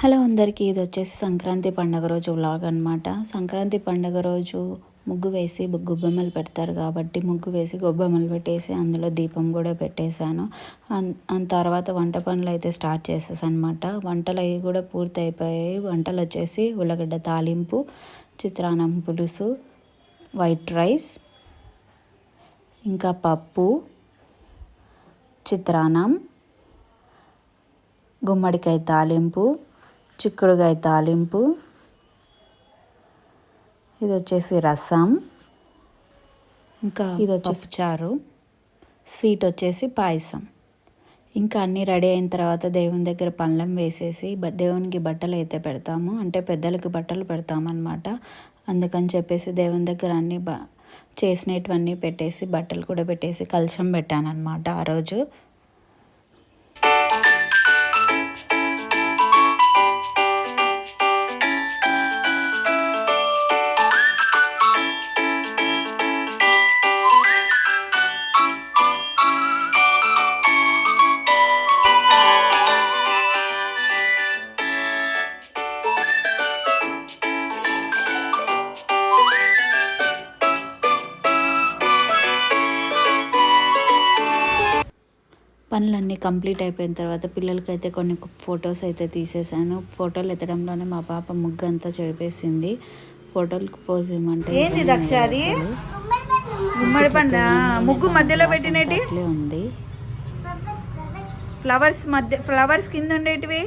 Hello అందరికీ, ఇది వచ్చేసి సంక్రాంతి పండుగ రోజు వ్లాగ్ అనమాట. సంక్రాంతి పండుగ రోజు ముగ్గు వేసి గొబ్బెమ్మలు పెడతారు కాబట్టి ముగ్గు వేసి గొబ్బెమ్మలు పెట్టేసి అందులో దీపం కూడా పెట్టేశాను. తర్వాత వంట పనులు అయితే స్టార్ట్ చేసేసాను అనమాట. వంటలు అవి కూడా పూర్తి అయిపోయాయి. వంటలు వచ్చేసి ఉల్లగడ్డ తాలింపు, చిత్రాన్నం పులుసు, వైట్ రైస్, ఇంకా పప్పు, చిత్రాన్నం, గుమ్మడికాయ తాలింపు, చిక్కుడుకాయ తాలింపు, ఇది వచ్చేసి రసం, ఇంకా ఇది వచ్చేసి చారు, స్వీట్ వచ్చేసి పాయసం. ఇంకా అన్నీ రెడీ అయిన తర్వాత దేవుని దగ్గర పళ్ళెం వేసేసి దేవునికి బట్టలు అయితే పెడతాము, అంటే పెద్దలకి బట్టలు పెడతామన్నమాట. అందుకని చెప్పేసి దేవుని దగ్గర అన్నీ చేసినటువన్నీ పెట్టేసి బట్టలు కూడా పెట్టేసి కలశం పెట్టానన్నమాట ఆ రోజు. పనులన్నీ కంప్లీట్ అయిపోయిన తర్వాత పిల్లలకైతే కొన్ని ఫొటోస్ అయితే తీసేసాను. ఫోటోలు ఎత్తడంలోనే మా పాప ముగ్గు అంతా చెడిపేసింది. ఫోటోలకు పోజ్ ఇవ్వమంటే ఏంది దక్ష అది గుమ్మడి పండు ముగ్గు మధ్యలో పెట్టినట్టు ఉంది. ఫ్లవర్స్ కింద ఉండేటివి,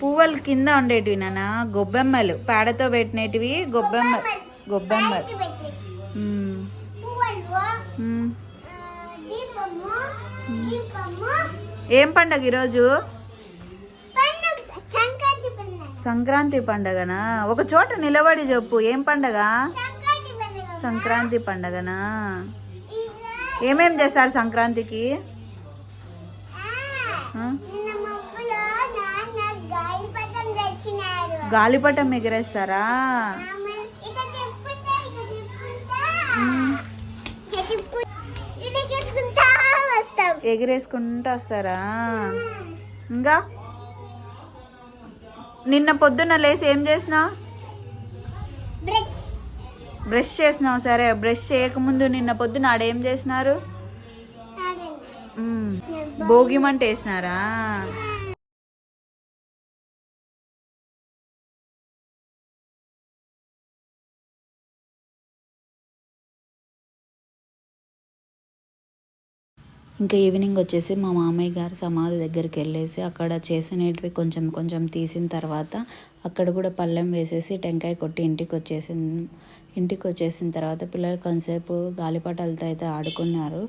పువ్వులు కింద ఉండేటివి నాన్న. గొబ్బెమ్మలు పేడతో పెట్టినటివి, గొబ్బెమ్మలు. ఏం పండగ ఈరోజు? సంక్రాంతి పండగనా? ఒక చోట నిలబడి చెప్పు, ఏం పండగ? సంక్రాంతి పండగనా? ఏమేం చేస్తారు సంక్రాంతికి? గాలిపటం ఎగిరేస్తారా? ఎగిరేసుకుంటూ వస్తారా? ఇంకా నిన్న పొద్దున్న లేసి ఏం చేసినావు? బ్రష్ చేసినావు. సరే, బ్రష్ చేయకముందు నిన్న పొద్దున ఆడేం చేసినారు? భోగి మంట వేసినారా? ఇంకా ఈవినింగ్ వచ్చేసి మా మామయ్య గారు సమాధి దగ్గరికి వెళ్ళేసి అక్కడ చేసినవి కొంచెం కొంచెం తీసిన తర్వాత అక్కడ కూడా పళ్ళెం వేసేసి టెంకాయ కొట్టి ఇంటికి వచ్చేసిన తర్వాత పిల్లలు కొంతసేపు గాలిపటాలతో అయితే ఆడుకున్నారు.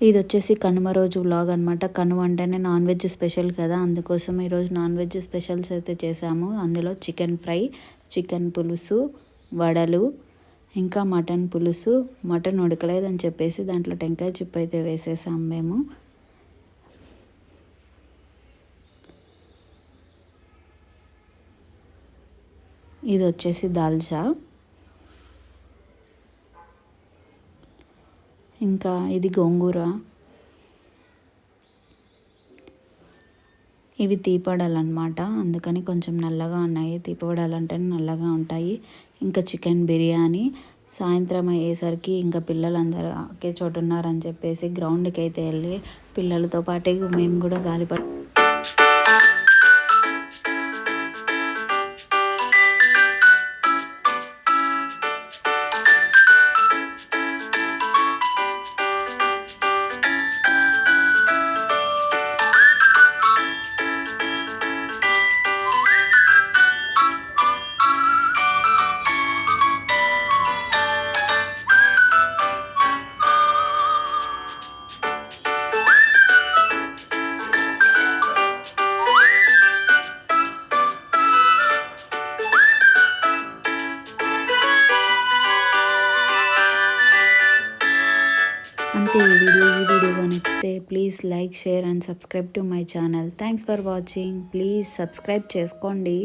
ఇది వచ్చేసి కనుమ రోజు వ్లాగ్ అనమాట. కనుమ అంటేనే నాన్ వెజ్ స్పెషల్ కదా, అందుకోసం ఈరోజు నాన్ వెజ్ స్పెషల్స్ అయితే చేసాము. అందులో చికెన్ ఫ్రై, చికెన్ పులుసు, వడలు, ఇంకా మటన్ పులుసు. మటన్ ఉడకలేదని చెప్పేసి దాంట్లో టెంకాయ చిప్పు అయితే వేసేసాము మేము. ఇది వచ్చేసి దాల్చా, ఇంకా ఇది గోంగూర. ఇవి తీపడాలు అనమాట, అందుకని కొంచెం నల్లగా ఉన్నాయి. తీపడాలు అంటే నల్లగా ఉంటాయి. ఇంకా చికెన్ బిర్యానీ. సాయంత్రం అయ్యేసరికి ఇంకా పిల్లలందరూ ఒకే చోట ఉన్నారని చెప్పేసి గ్రౌండ్కి అయితే వెళ్ళి పిల్లలతో పాటే మేము కూడా గాలిపట like share and subscribe to my channel. Thanks for watching. Please subscribe చేసుకోండి.